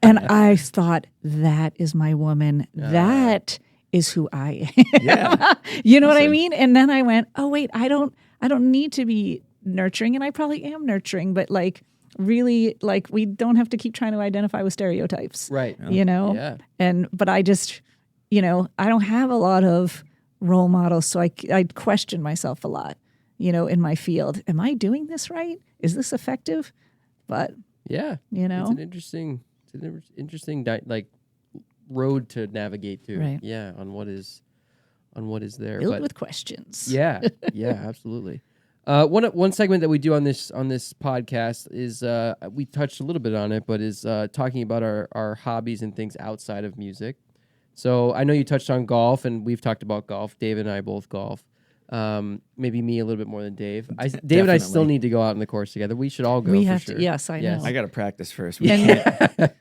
And I thought, that is my woman. That is who I am. Yeah. You know what I mean? And then I went, oh wait, I don't need to be nurturing, and I probably am nurturing, but like really, like we don't have to keep trying to identify with stereotypes. Right. You know? Yeah. But I just, you know, I don't have a lot of role models, so I question myself a lot, you know, in my field. Am I doing this right? Is this effective? But you know, it's an interesting like road to navigate through. Right. Yeah, on what is there. Filled with questions. Yeah, absolutely. One segment that we do on this podcast is we touched a little bit on it, but is talking about our hobbies and things outside of music. So I know you touched on golf, and we've talked about golf. Dave and I both golf. Maybe me a little bit more than Dave. Dave and I still need to go out on the course together. We should all go. We for have sure. to. Yes, I know. I got to practice first.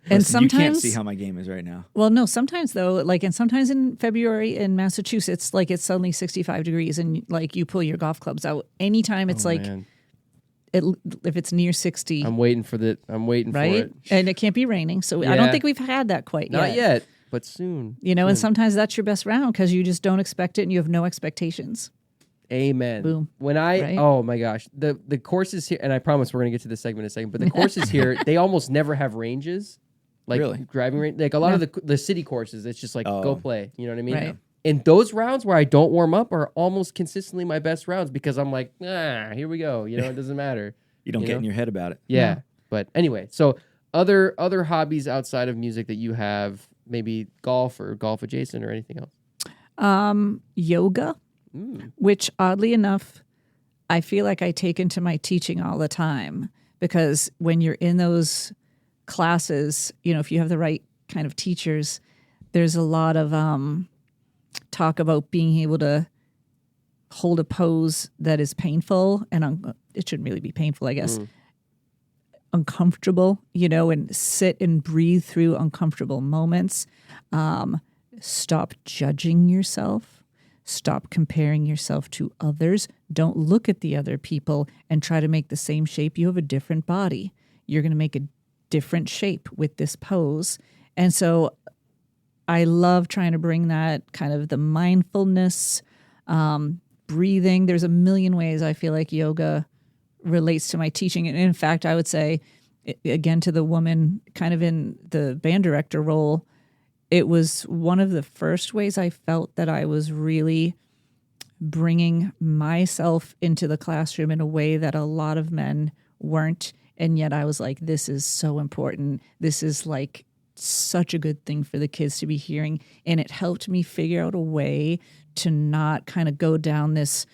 And sometimes you can't see how my game is right now. Well, no, sometimes though, like, and sometimes in February in Massachusetts, like it's suddenly 65 degrees and like you pull your golf clubs out. Anytime it's if it's near 60. I'm waiting for it. And it can't be raining. So I don't think we've had that quite yet. Not yet, but soon. You know, and sometimes that's your best round because you just don't expect it and you have no expectations. Amen. Boom. Oh my gosh, the courses here, and I promise we're gonna get to this segment in a second, but the courses here, they almost never have ranges, like driving range. Like a lot of the city courses, it's just like go play. You know what I mean? Right. And those rounds where I don't warm up are almost consistently my best rounds because I'm like, here we go. You know, it doesn't matter. You don't get in your head about it. Yeah. But anyway, so other hobbies outside of music that you have, maybe golf or golf adjacent or anything else? Yoga. Which, oddly enough, I feel like I take into my teaching all the time because when you're in those classes, you know, if you have the right kind of teachers, there's a lot of talk about being able to hold a pose that is painful and it shouldn't really be painful, I guess. Uncomfortable, you know, and sit and breathe through uncomfortable moments. Stop judging yourself. Stop comparing yourself to others. Don't look at the other people and try to make the same shape. You have a different body. You're going to make a different shape with this pose. And so I love trying to bring that kind of the mindfulness, breathing. There's a million ways I feel like yoga relates to my teaching. And in fact, I would say, again, to the woman kind of in the band director role, it was one of the first ways I felt that I was really bringing myself into the classroom in a way that a lot of men weren't. And yet I was like, this is so important. This is like such a good thing for the kids to be hearing. And it helped me figure out a way to not kind of go down this,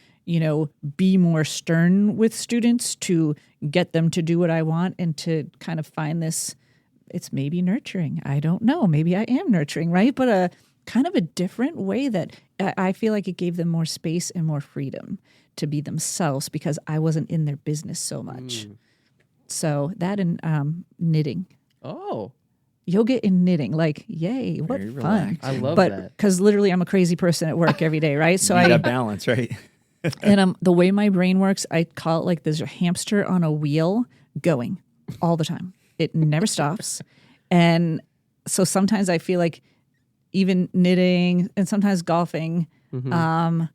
be more stern with students to get them to do what I want, and to kind of find this, it's maybe nurturing. I don't know. Maybe I am nurturing, right? But a kind of a different way that I feel like it gave them more space and more freedom to be themselves, because I wasn't in their business so much. So that and knitting. Oh. Yoga and knitting, like, yay, what Very fun. relaxed. I love but, that. Because literally I'm a crazy person at work every day, right? So You need that balance, right? and the way my brain works, I call it like there's a hamster on a wheel going all the time. It never stops. And so sometimes I feel like even knitting and sometimes golfing, I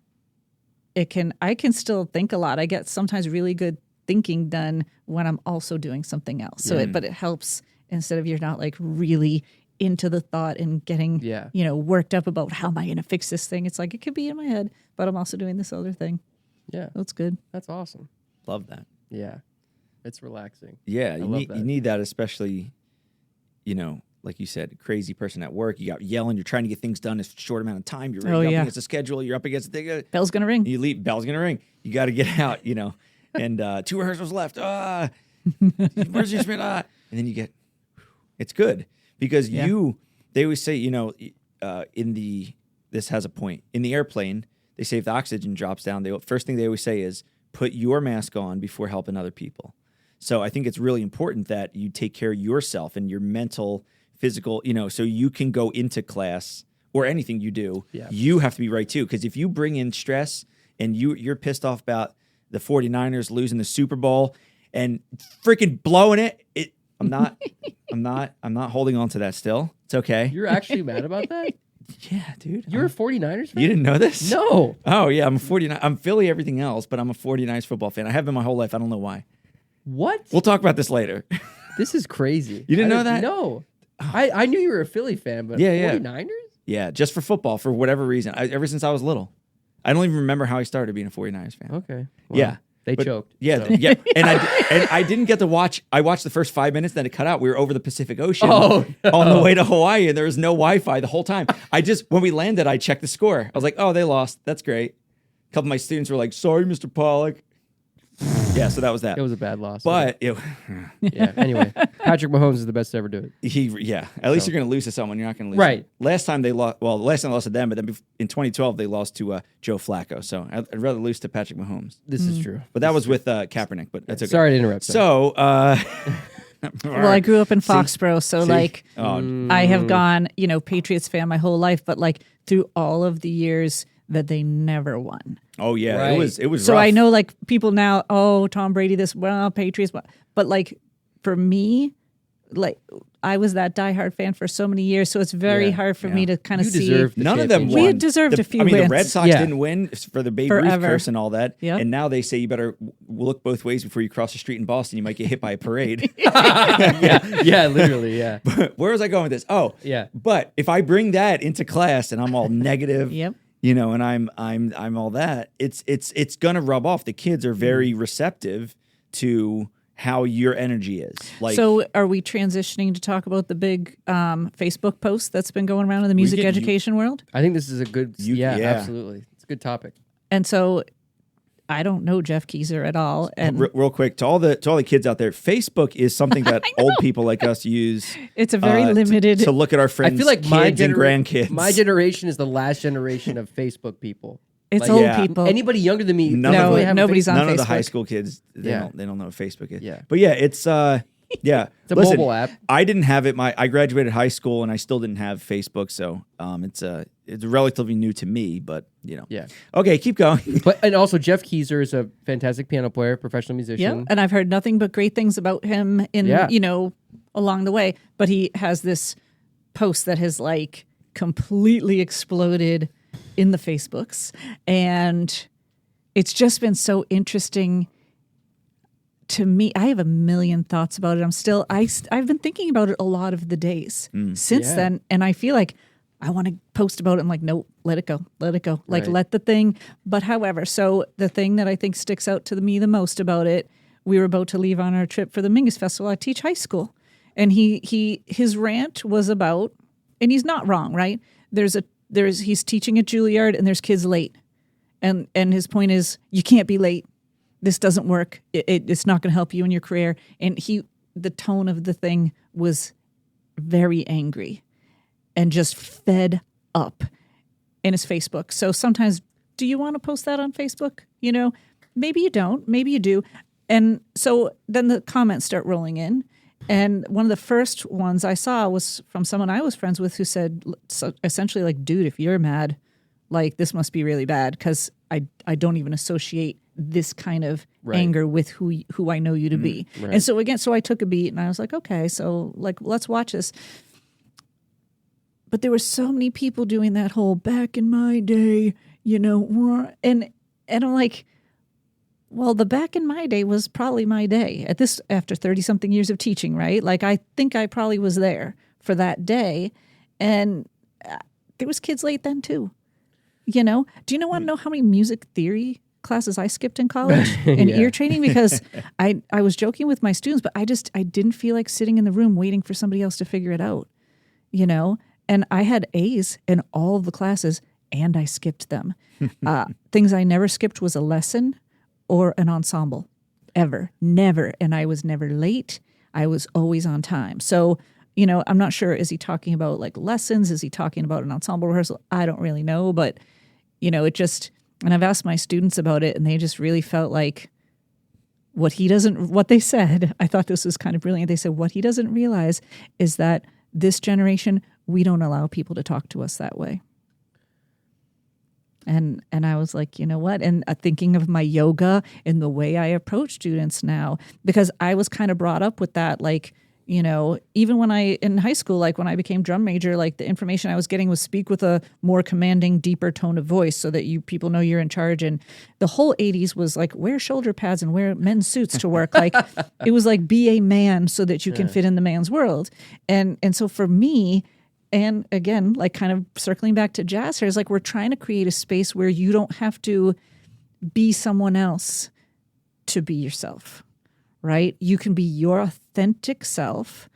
can still think a lot. I get sometimes really good thinking done when I'm also doing something else. So but it helps, instead of you're not like really into the thought and getting worked up about how am I going to fix this thing. It's like it could be in my head, but I'm also doing this other thing. Yeah. That's good. That's awesome. Love that. Yeah. It's relaxing. Yeah, I you love need, that. you need that, especially, like you said, crazy person at work. You got yelling. You're trying to get things done in a short amount of time. You're up against a schedule. You're up against the thing. Bell's going to ring. You leave. Bell's gonna ring. You got to get out. And 2 rehearsals left. Where's your spin? And then you get. It's good because They always say, this has a point in the airplane. They say if the oxygen drops down, first thing they always say is put your mask on before helping other people. So I think it's really important that you take care of yourself and your mental, physical, so you can go into class or anything you do. Yeah. You have to be right too, because if you bring in stress and you're pissed off about the 49ers losing the Super Bowl and freaking blowing it, I'm not holding on to that still. It's okay. You're actually mad about that? Yeah, dude. You're a 49ers fan? You didn't know this? No. Oh, yeah. I'm a 49. I'm Philly everything else, but I'm a 49ers football fan. I have been my whole life. I don't know why. What? We'll talk about this later. This is crazy. You didn't know that? No. I knew you were a Philly fan, but 49ers? Yeah, just for football, for whatever reason. Ever since I was little. I don't even remember how I started being a 49ers fan. Okay. Well, yeah. They choked. Yeah, so. yeah. And I didn't get to watch. I watched the first 5 minutes, then it cut out. We were over the Pacific Ocean on the way to Hawaii, and there was no Wi-Fi the whole time. When we landed, I checked the score. I was like, oh, they lost. That's great. A couple of my students were like, sorry, Mr. Pollack. Yeah, so that was that. It was a bad loss. But anyway, Patrick Mahomes is the best to ever do it. At least you're going to lose to someone. You're not going to lose. Right. Last time they lost. Well, the last time they lost to them, but then in 2012 they lost to Joe Flacco. So I'd rather lose to Patrick Mahomes. This is true. But that was with Kaepernick. But that's okay. Sorry to interrupt. So. Well, I grew up in Foxborough, so I have gone, Patriots fan my whole life, but like through all of the years that they never won. Oh yeah, right. it was. So rough. I know like people now, Tom Brady, Patriots, but like for me, like I was that diehard fan for so many years, so it's very hard for me to kind of see. None of them won. We had deserved a few wins. The Red Sox didn't win for the Babe Ruth curse and all that. Yep. And now they say you better look both ways before you cross the street in Boston. You might get hit by a parade. yeah, literally, yeah. But where was I going with this? Oh, yeah. But if I bring that into class and I'm all negative, yep. And I'm all that, it's gonna rub off. The kids are very receptive to how your energy is. Like, so are we transitioning to talk about the big Facebook post that's been going around in the music education world? I think this is a good, absolutely. It's a good topic. And so I don't know Jeff Keyser at all. And real quick, to all the kids out there, Facebook is something that old people like us use. It's a very limited to look at our friends' I feel like kids and grandkids. My generation is the last generation of Facebook people. It's old people. Anybody younger than me, nobody's on Facebook. None of the high school kids, they don't know what Facebook is. Yeah. But yeah, it's it's a mobile app. I didn't have it. I graduated high school and I still didn't have Facebook, so it's relatively new to me. But yeah. Okay, keep going. And also Jeff Keyser is a fantastic piano player, professional musician. Yeah, and I've heard nothing but great things about him along the way. But he has this post that has like completely exploded in the Facebooks. And it's just been so interesting to me. I have a million thoughts about it. I've been thinking about it a lot of the days since then. And I feel like I want to post about it. I'm like, nope, let it go. Like, let the thing. But however, so the thing that I think sticks out to me the most about it, we were about to leave on our trip for the Mingus Festival. I teach high school. And his rant was about, and he's not wrong, right? He's teaching at Juilliard and there's kids late. And his point is, you can't be late. This doesn't work. It's not going to help you in your career. And the tone of the thing was very angry and just fed up in his Facebook. So sometimes, do you want to post that on Facebook? You know, maybe you don't, maybe you do. And so then the comments start rolling in. And one of the first ones I saw was from someone I was friends with who said, essentially like, dude, if you're mad, like, this must be really bad because I don't even associate this kind of anger with who I know you to be. Right. And so I took a beat and I was like, okay, so like, let's watch this. But there were so many people doing that whole back in my day, you know, and I'm like, well, the back in my day was probably my day after 30 something years of teaching, right? Like, I think I probably was there for that day. And there was kids late then too. You know, do you want to know how many music theory classes I skipped in college and ear training? Because I was joking with my students, but I didn't feel like sitting in the room waiting for somebody else to figure it out, you know? And I had A's in all of the classes and I skipped them. Things I never skipped was a lesson or an ensemble, ever, never. And I was never late. I was always on time. So, you know, I'm not sure, is he talking about like lessons? Is he talking about an ensemble rehearsal? I don't really know, but you know, and I've asked my students about it and they just really felt like what they said, I thought this was kind of brilliant. They said, what he doesn't realize is that this generation, we don't allow people to talk to us that way. And I was like, you know what? And thinking of my yoga and the way I approach students now, because I was kind of brought up with that, like, you know, even when in high school, like when I became drum major, like the information I was getting was speak with a more commanding, deeper tone of voice so that people know you're in charge. And the whole 80s was like, wear shoulder pads and wear men's suits to work. Like it was like, be a man so that you can fit in the man's world. And so for me, and again, like kind of circling back to jazz here, is like we're trying to create a space where you don't have to be someone else to be yourself. Right? You can be your authentic self.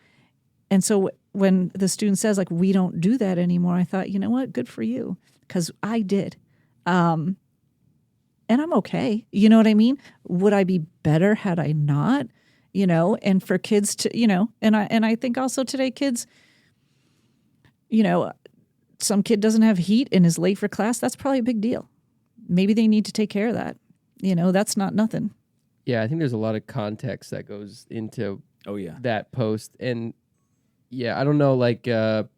And so when the student says, like, we don't do that anymore, I thought, you know what? Good for you. Because I did. And I'm okay. You know what I mean? Would I be better had I not? You know, and for kids to, you know, and I think also today kids, you know, some kid doesn't have heat and is late for class. That's probably a big deal. Maybe they need to take care of that. You know, that's not nothing. Yeah, I think there's a lot of context that goes into that post. And yeah, I don't know, like I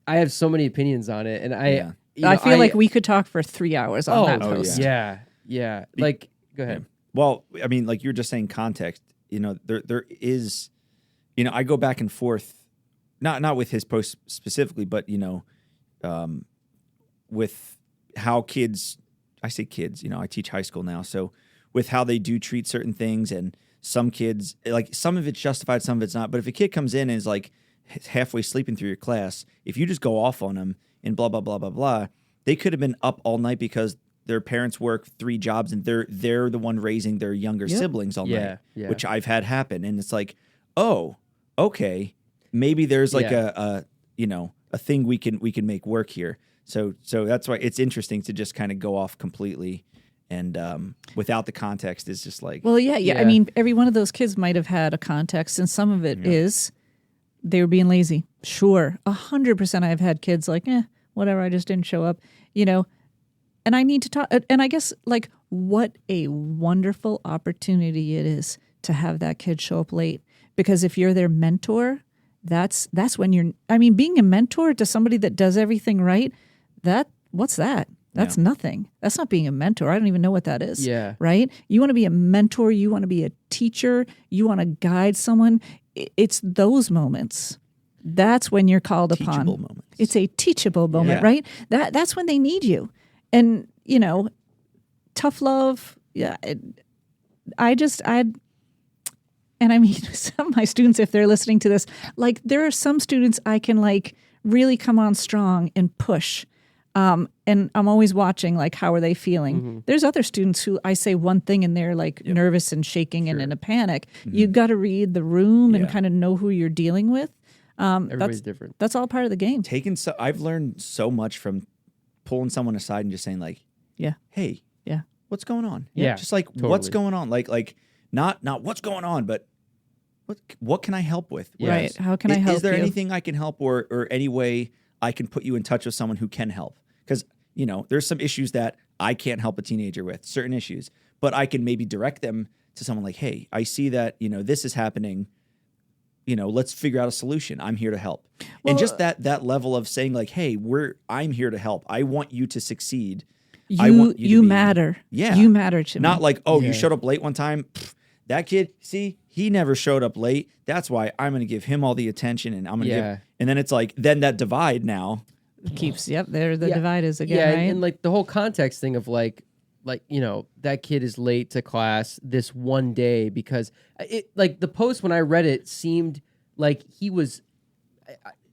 have so many opinions on it. And I feel like we could talk for 3 hours on that post. Yeah. Like, go ahead. Well, I mean, like you were just saying context, you know, there is, you know, I go back and forth, not with his post specifically, but, you know, with how kids, I say kids, you know, I teach high school now. So with how they do treat certain things, and some kids, like some of it's justified, some of it's not. But if a kid comes in and is like halfway sleeping through your class, if you just go off on them and blah, blah, blah, blah, blah, they could have been up all night because their parents work 3 jobs and they're the one raising their younger siblings all night, which I've had happen. And it's like, oh, okay, maybe there's like a you know, a thing we can make work here. So that's why it's interesting to just kind of go off completely, and without the context is just like... Well, yeah. I mean, every one of those kids might have had a context, and some of it is they were being lazy. Sure, 100% I've had kids like, whatever, I just didn't show up, you know. And I need to talk, and I guess, like, what a wonderful opportunity it is to have that kid show up late. Because if you're their mentor, that's when you're... I mean, being a mentor to somebody that does everything right... What's that? That's nothing. That's not being a mentor. I don't even know what that is. Yeah. Right? You want to be a mentor. You want to be a teacher. You want to guide someone. It's those moments that's when you're called upon. Moments. It's a teachable moment, right? That's when they need you. And, tough love. Yeah. And I mean, some of my students, if they're listening to this, like there are some students I can like really come on strong and push. And I'm always watching, like, how are they feeling? Mm-hmm. There's other students who I say one thing and they're like nervous and shaking and in a panic. Mm-hmm. You've got to read the room and kind of know who you're dealing with. Everybody's different. That's all part of the game. I've learned so much from pulling someone aside and just saying like, hey, what's going on? Yeah. Just like, totally. What's going on? Like not what's going on, but what can I help with? Right. How can I help you? Is there anything I can help or any way I can put you in touch with someone who can help? Because, there's some issues that I can't help a teenager with, certain issues, but I can maybe direct them to someone like, hey, I see that, this is happening. Let's figure out a solution. I'm here to help. Well, and just that level of saying like, hey, I'm here to help. I want you to succeed. You matter. Yeah. You matter to me. Not like, you showed up late one time. Pfft, that kid, see, he never showed up late. That's why I'm going to give him all the attention and I'm going to give. And then it's like, then that divide now keeps, there the divide is again, right? And like the whole context thing of like, that kid is late to class this one day because the post when I read it seemed like he was,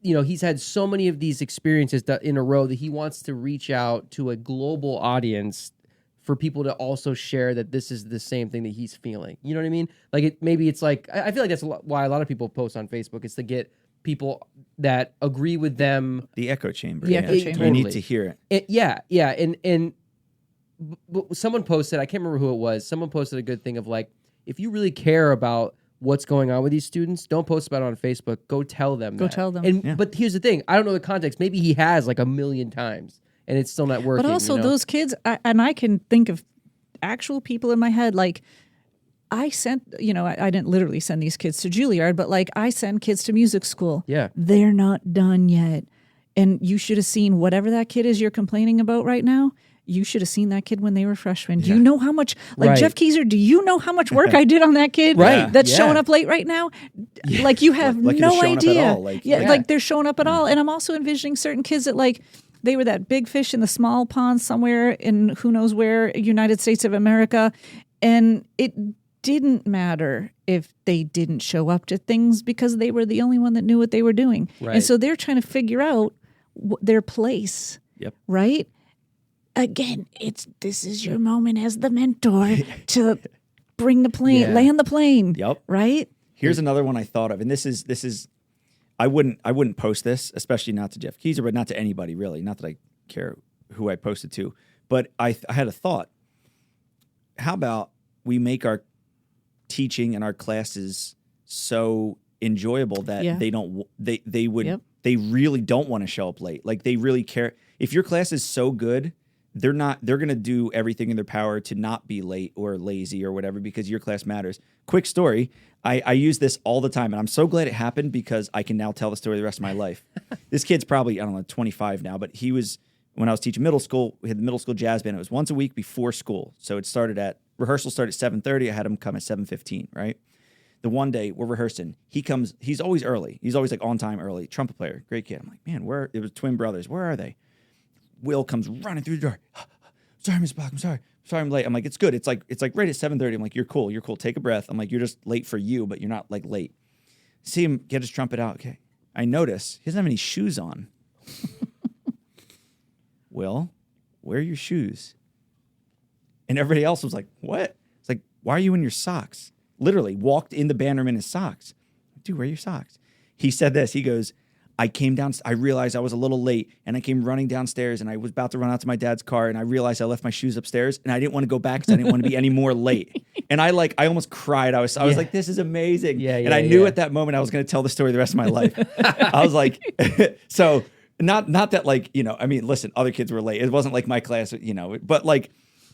he's had so many of these experiences in a row that he wants to reach out to a global audience for people to also share that this is the same thing that he's feeling. You know what I mean? Like maybe it's like, I feel like that's why a lot of people post on Facebook. It's to get people that agree with them. The echo chamber. The echo chamber. You need to hear it. And someone posted, I can't remember who it was. Someone posted a good thing of like, if you really care about what's going on with these students, don't post about it on Facebook. Go tell them. Tell them. But here's the thing. I don't know the context. Maybe he has like 1,000,000 times and it's still not working. But also those kids, I can think of actual people in my head, like I sent, I didn't literally send these kids to Juilliard, but like I send kids to music school. Yeah. They're not done yet. And you should have seen whatever that kid is you're complaining about right now. You should have seen that kid when they were freshmen. Do you know how much, Jeff Keyser, do you know how much work I did on that kid that's showing up late right now? Yeah. Like you have no idea. Like they're showing up at all. And I'm also envisioning certain kids that like, they were that big fish in the small pond somewhere in who knows where, United States of America. And it didn't matter if they didn't show up to things because they were the only one that knew what they were doing. Right. And so they're trying to figure out their place. Yep. Right? Again, this is your moment as the mentor to bring the plane, land the plane. Yep. Right? Here's another one I thought of, and this is I wouldn't post this, especially not to Jeff Keyser, but not to anybody really. Not that I care who I posted to, but I had a thought. How about we make our teaching and our classes so enjoyable that they really don't want to show up late. Like they really care. If your class is so good, they're going to do everything in their power to not be late or lazy or whatever because your class matters. Quick story. I use this all the time and I'm so glad it happened because I can now tell the story the rest of my life. This kid's probably, 25 now, but he was, when I was teaching middle school, we had the middle school jazz band. It was once a week before school. So rehearsal started at 7:30. I had him come at 7:15, right? The one day we're rehearsing, he's always early. He's always like on time early. Trumpet player, great kid. I'm like, man, it was twin brothers. Where are they? Will comes running through the door. Sorry, Mr. Pollack, I'm sorry I'm late. I'm like, it's good. It's like right at 7:30. I'm like, you're cool. Take a breath. I'm like, you're just late for you, but you're not like late. See him get his trumpet out. Okay. I notice he doesn't have any shoes on. Will, where are your shoes? And everybody else was like, what? It's like, why are you in your socks? Literally walked in the band room in his socks. Dude, where are your socks? He said this. He goes, I came down, I realized I was a little late and I came running downstairs and I was about to run out to my dad's car and I realized I left my shoes upstairs and I didn't want to go back because I didn't want to be any more late. And I almost cried. I was like, this is amazing. And I knew at that moment I was going to tell the story the rest of my life. I was like, so not that like, listen, other kids were late. It wasn't like my class,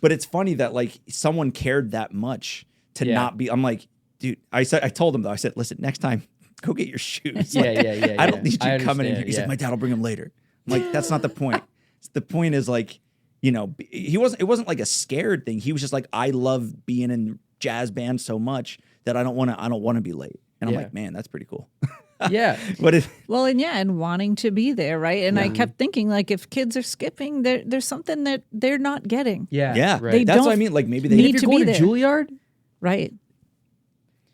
but it's funny that like someone cared that much to not be, I'm like, dude, I told him though, I said, listen, next time, go get your shoes. I don't need you coming in here. He's like, my dad will bring them later. I'm like, that's not the point. The point is like, it wasn't like a scared thing. He was just like, I love being in jazz band so much that I don't want to be late. And I'm like, man, that's pretty cool. Yeah. And wanting to be there, right? And I kept thinking, like, if kids are skipping, there's something that they're not getting. Yeah. Right. That's what I mean. Like, maybe they need if to you're going be to there. Juilliard, Right.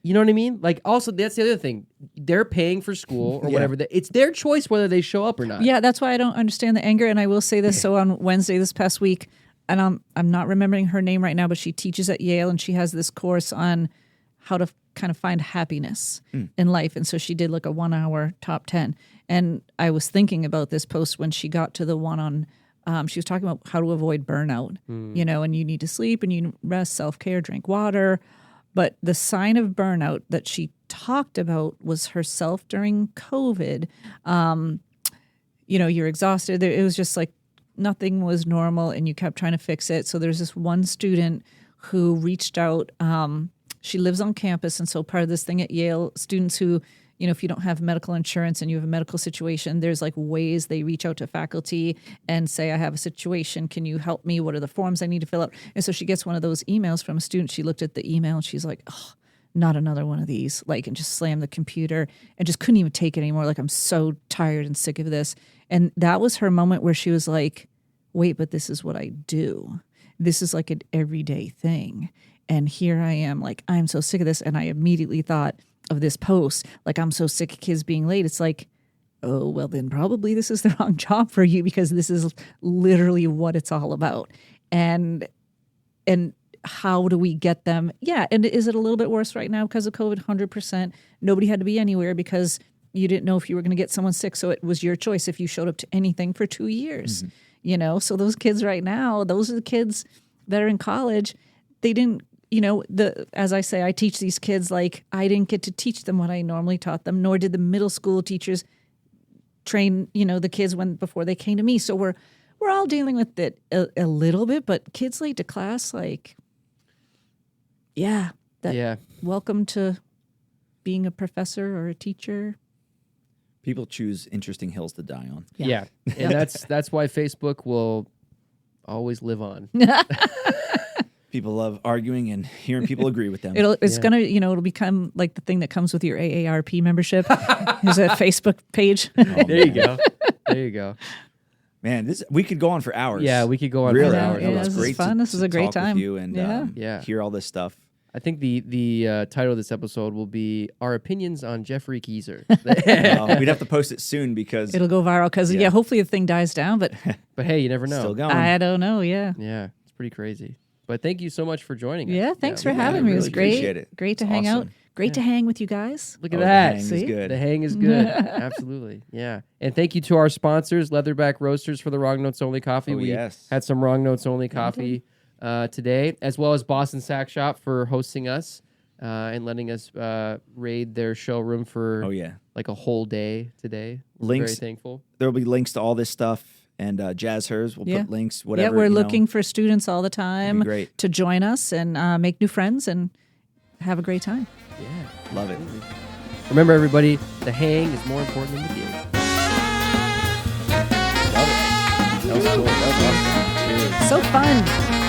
you know what I mean? Like, also, that's the other thing. They're paying for school or whatever. It's their choice whether they show up or not. Yeah, that's why I don't understand the anger. And I will say this. So on Wednesday this past week, and I'm not remembering her name right now, but she teaches at Yale, and she has this course on how to kind of find happiness in life. And so she did like a 1 hour top 10. And I was thinking about this post when she got to the one on, she was talking about how to avoid burnout, you know, and you need to sleep and you rest, self-care, drink water. But the sign of burnout that she talked about was herself during COVID. You know, you're exhausted. It was just like nothing was normal and you kept trying to fix it. So there's this one student who reached out. She lives on campus. And so part of this thing at Yale, students who, you know, if you don't have medical insurance and you have a medical situation, there's like ways they reach out to faculty and say, I have a situation. Can you help me? What are the forms I need to fill out? And so she gets one of those emails from a student. She looked at the email and she's like, oh, not another one of these. Like, and just slammed the computer and just couldn't even take it anymore. Like, I'm so tired and sick of this. And that was her moment where she was like, wait, but this is what I do. This is like an everyday thing. And here I am, like, I'm so sick of this. And I immediately thought of this post, like, I'm so sick of kids being late. It's like, oh, well, then probably this is the wrong job for you because this is literally what it's all about. And how do we get them? Yeah. And is it a little bit worse right now because of COVID? 100%. Nobody had to be anywhere because you didn't know if you were going to get someone sick. So it was your choice if you showed up to anything for 2 years, you know? So those kids right now, those are the kids that are in college. They didn't, you know, as I say, I teach these kids, like, I didn't get to teach them what I normally taught them, nor did the middle school teachers train, you know, the kids before they came to me. So we're all dealing with it a little bit, but kids late to class, like, welcome to being a professor or a teacher. People choose interesting hills to die on. Yeah. And that's why Facebook will always live on. People love arguing and hearing people agree with them. It's gonna, you know, it'll become like the thing that comes with your AARP membership. Is a Facebook page. There you go. There you go. Man, we could go on for hours. Yeah, we could go on really? for hours. Yeah, this is fun. This is a great time. With you and hear all this stuff. I think the title of this episode will be Our Opinions on Jeffrey Keyser. We'd have to post it soon because it'll go viral because hopefully the thing dies down. But hey, you never know. Still going. I don't know. Yeah. Yeah, it's pretty crazy. But thank you so much for joining us. Yeah, thanks for having me. It was great. Appreciate it. Great to hang out. Great to hang with you guys. Look at that. The hang is good. The hang is good. Absolutely. Yeah. And thank you to our sponsors, Leatherback Roasters, for the Wrong Notes Only coffee. We had some Wrong Notes Only coffee today, as well as Boston Sax Shop for hosting us and letting us raid their showroom for like a whole day today. Links. Very thankful. There will be links to all this stuff. And Jazz Hers will put links, whatever. Yeah, we're looking for students all the time to join us and make new friends and have a great time. Yeah. Love it. Remember, everybody, the hang is more important than the gig. Love it. That was cool. That was awesome. So fun.